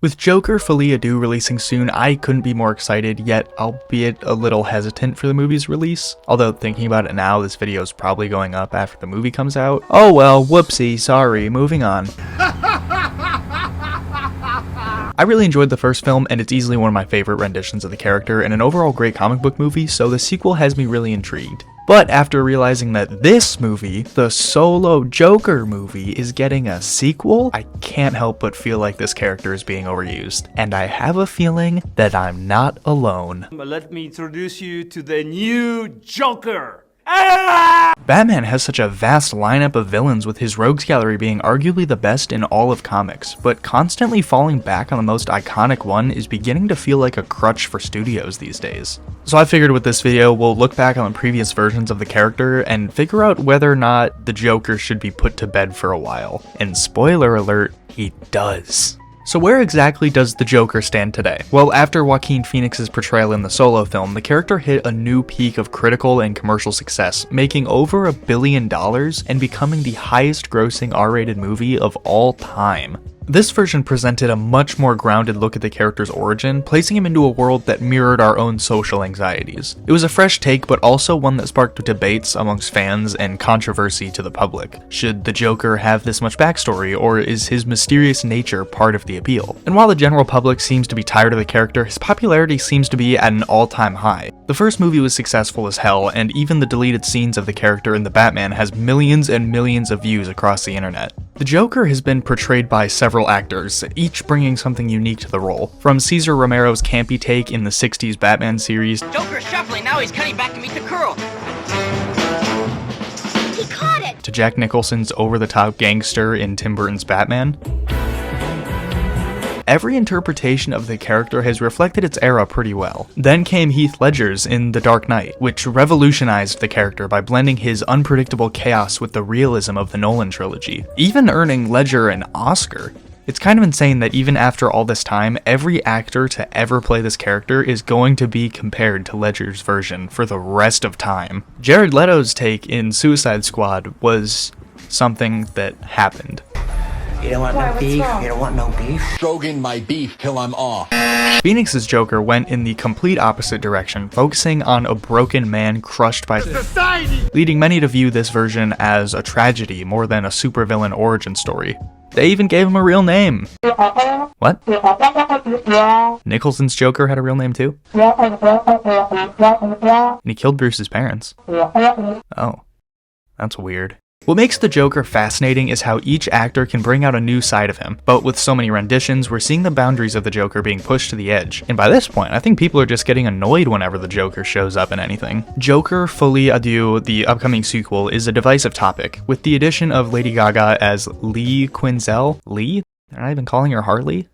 With Joker Folie Deux releasing soon, I couldn't be more excited, yet albeit a little hesitant for the movie's release. Although thinking about it now, this video is probably going up after the movie comes out. Oh well, whoopsie, sorry, moving on. I really enjoyed the first film, and it's easily one of my favorite renditions of the character and an overall great comic book movie, so the sequel has me really intrigued. But after realizing that this movie, the solo Joker movie, is getting a sequel, I can't help but feel like this character is being overused. And I have a feeling that I'm not alone. Let me introduce you to the new Joker! Batman has such a vast lineup of villains, with his rogues gallery being arguably the best in all of comics, but constantly falling back on the most iconic one is beginning to feel like a crutch for studios these days. So I figured with this video, we'll look back on the previous versions of the character and figure out whether or not the Joker should be put to bed for a while. And spoiler alert, he does. So where exactly does the Joker stand today? Well, after Joaquin Phoenix's portrayal in the Solo film, the character hit a new peak of critical and commercial success, making over $1 billion and becoming the highest grossing R-rated movie of all time. This version presented a much more grounded look at the character's origin, placing him into a world that mirrored our own social anxieties. It was a fresh take, but also one that sparked debates amongst fans and controversy to the public. Should the Joker have this much backstory, or is his mysterious nature part of the appeal? And while the general public seems to be tired of the character, his popularity seems to be at an all-time high. The first movie was successful as hell, and even the deleted scenes of the character in The Batman has millions and millions of views across the internet. The Joker has been portrayed by several actors, each bringing something unique to the role. From Cesar Romero's campy take in the 60s Batman series, Joker's shuffling, now he's cutting back to meet the curl. He caught it! To Jack Nicholson's over-the-top gangster in Tim Burton's Batman. Every interpretation of the character has reflected its era pretty well. Then came Heath Ledger's in The Dark Knight, which revolutionized the character by blending his unpredictable chaos with the realism of the Nolan trilogy, even earning Ledger an Oscar. It's kind of insane that even after all this time, every actor to ever play this character is going to be compared to Ledger's version for the rest of time. Jared Leto's take in Suicide Squad was something that happened. You don't want no beef? You don't want no beef? Stroking my beef till I'm off. Phoenix's Joker went in the complete opposite direction, focusing on a broken man crushed by society, leading many to view this version as a tragedy more than a supervillain origin story. They even gave him a real name. What? Nicholson's Joker had a real name too? And he killed Bruce's parents. Oh, that's weird. What makes the Joker fascinating is how each actor can bring out a new side of him, but with so many renditions, we're seeing the boundaries of the Joker being pushed to the edge. And by this point, I think people are just getting annoyed whenever the Joker shows up in anything. Joker Folie Deux, the upcoming sequel, is a divisive topic, with the addition of Lady Gaga as Lee Quinzel. Lee? They're not even calling her Harley?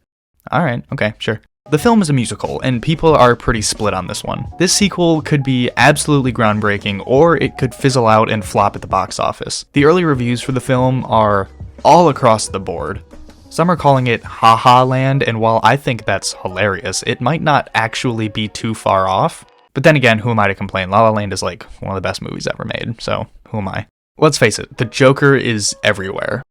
Alright, okay, sure. The film is a musical, and people are pretty split on this one. This sequel could be absolutely groundbreaking, or it could fizzle out and flop at the box office. The early reviews for the film are all across the board. Some are calling it haha land, and while I think that's hilarious, it might not actually be too far off. But then again, who am I to complain? La La Land is like one of the best movies ever made, so who am I? Let's face it, the Joker is everywhere.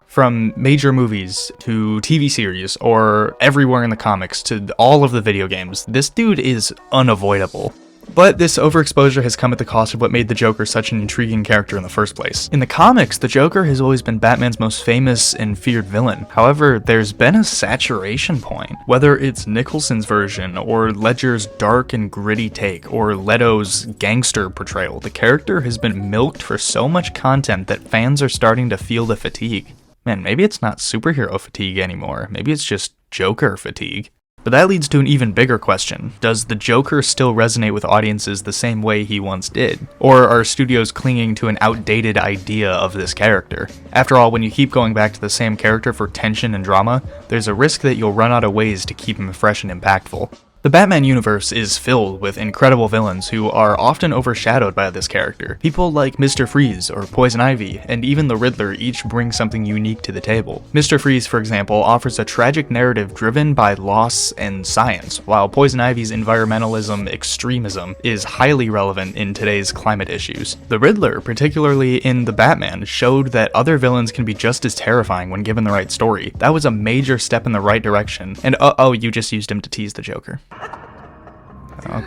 From major movies to TV series or everywhere in the comics to all of the video games, this dude is unavoidable. But this overexposure has come at the cost of what made the Joker such an intriguing character in the first place. In the comics, the Joker has always been Batman's most famous and feared villain. However, there's been a saturation point. Whether it's Nicholson's version, or Ledger's dark and gritty take, or Leto's gangster portrayal, the character has been milked for so much content that fans are starting to feel the fatigue. Man, maybe it's not superhero fatigue anymore. Maybe it's just Joker fatigue. But that leads to an even bigger question. Does the Joker still resonate with audiences the same way he once did? Or are studios clinging to an outdated idea of this character? After all, when you keep going back to the same character for tension and drama, there's a risk that you'll run out of ways to keep him fresh and impactful. The Batman universe is filled with incredible villains who are often overshadowed by this character. People like Mr. Freeze or Poison Ivy, and even the Riddler each bring something unique to the table. Mr. Freeze, for example, offers a tragic narrative driven by loss and science, while Poison Ivy's environmentalism extremism is highly relevant in today's climate issues. The Riddler, particularly in The Batman, showed that other villains can be just as terrifying when given the right story. That was a major step in the right direction. And oh, you just used him to tease the Joker.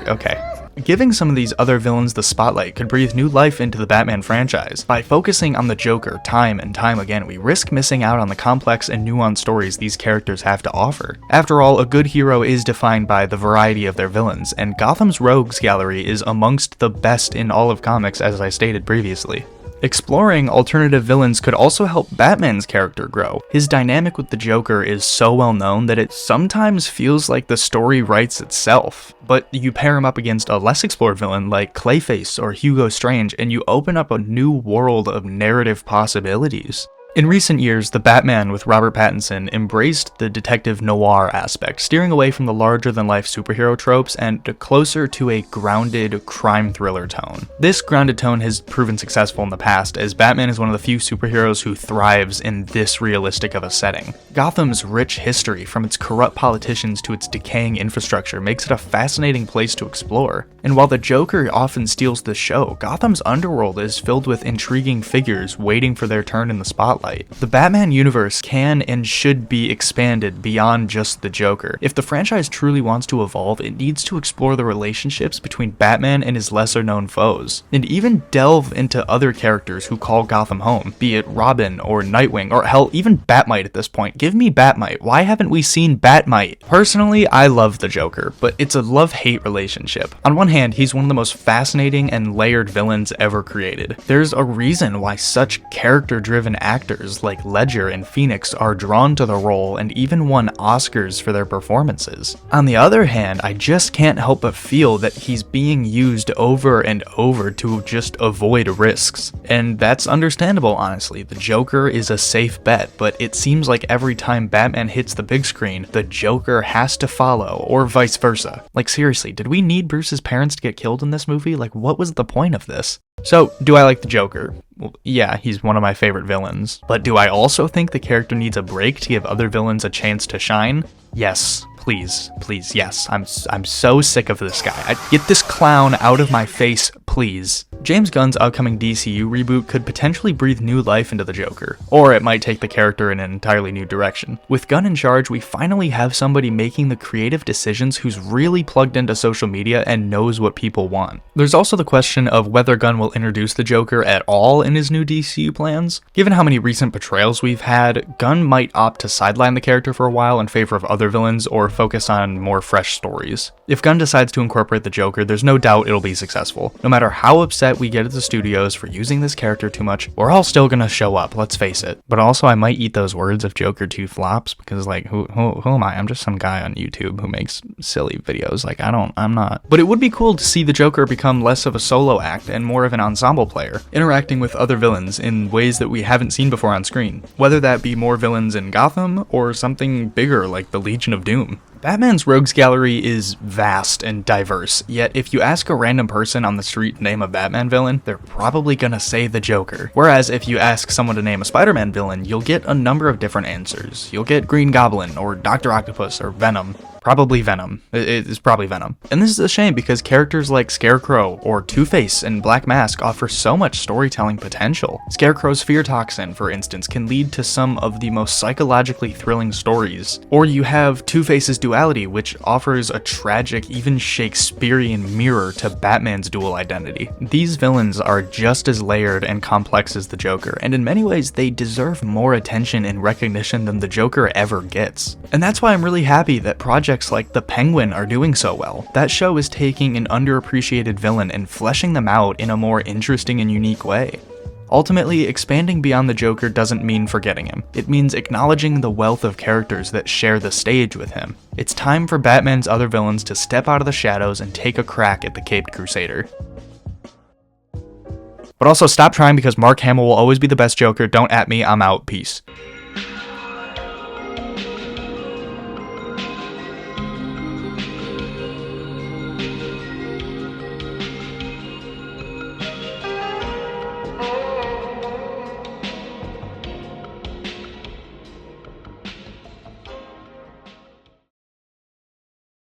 Okay. Giving some of these other villains the spotlight could breathe new life into the Batman franchise. By focusing on the Joker time and time again, we risk missing out on the complex and nuanced stories these characters have to offer. After all, a good hero is defined by the variety of their villains, and Gotham's rogues gallery is amongst the best in all of comics, as I stated previously. Exploring alternative villains could also help Batman's character grow. His dynamic with the Joker is so well known that it sometimes feels like the story writes itself. But you pair him up against a less explored villain like Clayface or Hugo Strange, and you open up a new world of narrative possibilities. In recent years, the Batman with Robert Pattinson embraced the detective noir aspect, steering away from the larger-than-life superhero tropes and closer to a grounded crime thriller tone. This grounded tone has proven successful in the past, as Batman is one of the few superheroes who thrives in this realistic of a setting. Gotham's rich history, from its corrupt politicians to its decaying infrastructure, makes it a fascinating place to explore. And while the Joker often steals the show, Gotham's underworld is filled with intriguing figures waiting for their turn in the spotlight. The Batman universe can and should be expanded beyond just the Joker. If the franchise truly wants to evolve, it needs to explore the relationships between Batman and his lesser-known foes, and even delve into other characters who call Gotham home, be it Robin or Nightwing, or hell, even Batmite at this point. Give me Batmite. Why haven't we seen Batmite? Personally, I love the Joker, but it's a love-hate relationship. On one hand, he's one of the most fascinating and layered villains ever created. There's a reason why such character-driven actors like Ledger and Phoenix are drawn to the role and even won Oscars for their performances. On the other hand, I just can't help but feel that he's being used over and over to just avoid risks. And that's understandable, honestly. The Joker is a safe bet, but it seems like every time Batman hits the big screen, the Joker has to follow, or vice versa. Like, seriously, did we need Bruce's parents to get killed in this movie? Like, what was the point of this? So, do I like the Joker? Well, yeah, he's one of my favorite villains. But do I also think the character needs a break to give other villains a chance to shine? Yes. Please, yes. I'm so sick of this guy. Get this clown out of my face, please. James Gunn's upcoming DCU reboot could potentially breathe new life into the Joker, or it might take the character in an entirely new direction. With Gunn in charge, we finally have somebody making the creative decisions who's really plugged into social media and knows what people want. There's also the question of whether Gunn will introduce the Joker at all in his new DCU plans. Given how many recent portrayals we've had, Gunn might opt to sideline the character for a while in favor of other villains or focus on more fresh stories. If Gunn decides to incorporate the Joker, there's no doubt it'll be successful. No matter how upset we get at the studios for using this character too much, we're all still gonna show up, let's face it. But also, I might eat those words if Joker 2 flops, because like, who am I? I'm just some guy on YouTube who makes silly videos. Like, I'm not. But it would be cool to see the Joker become less of a solo act and more of an ensemble player, interacting with other villains in ways that we haven't seen before on screen. Whether that be more villains in Gotham, or something bigger like the Legion of Doom. Batman's rogues gallery is vast and diverse, yet if you ask a random person on the street to name a Batman villain, they're probably gonna say the Joker. Whereas if you ask someone to name a Spider-Man villain, you'll get a number of different answers. You'll get Green Goblin, or Dr. Octopus, or Venom. Probably Venom. It's probably Venom. And this is a shame because characters like Scarecrow or Two-Face and Black Mask offer so much storytelling potential. Scarecrow's fear toxin, for instance, can lead to some of the most psychologically thrilling stories. Or you have Two-Face's duality, which offers a tragic, even Shakespearean mirror to Batman's dual identity. These villains are just as layered and complex as the Joker, and in many ways they deserve more attention and recognition than the Joker ever gets. And that's why I'm really happy that projects like The Penguin are doing so well. That show is taking an underappreciated villain and fleshing them out in a more interesting and unique way. Ultimately, expanding beyond the Joker doesn't mean forgetting him. It means acknowledging the wealth of characters that share the stage with him. It's time for Batman's other villains to step out of the shadows and take a crack at the Caped Crusader. But also stop trying, because Mark Hamill will always be the best Joker. Don't at me, I'm out. Peace.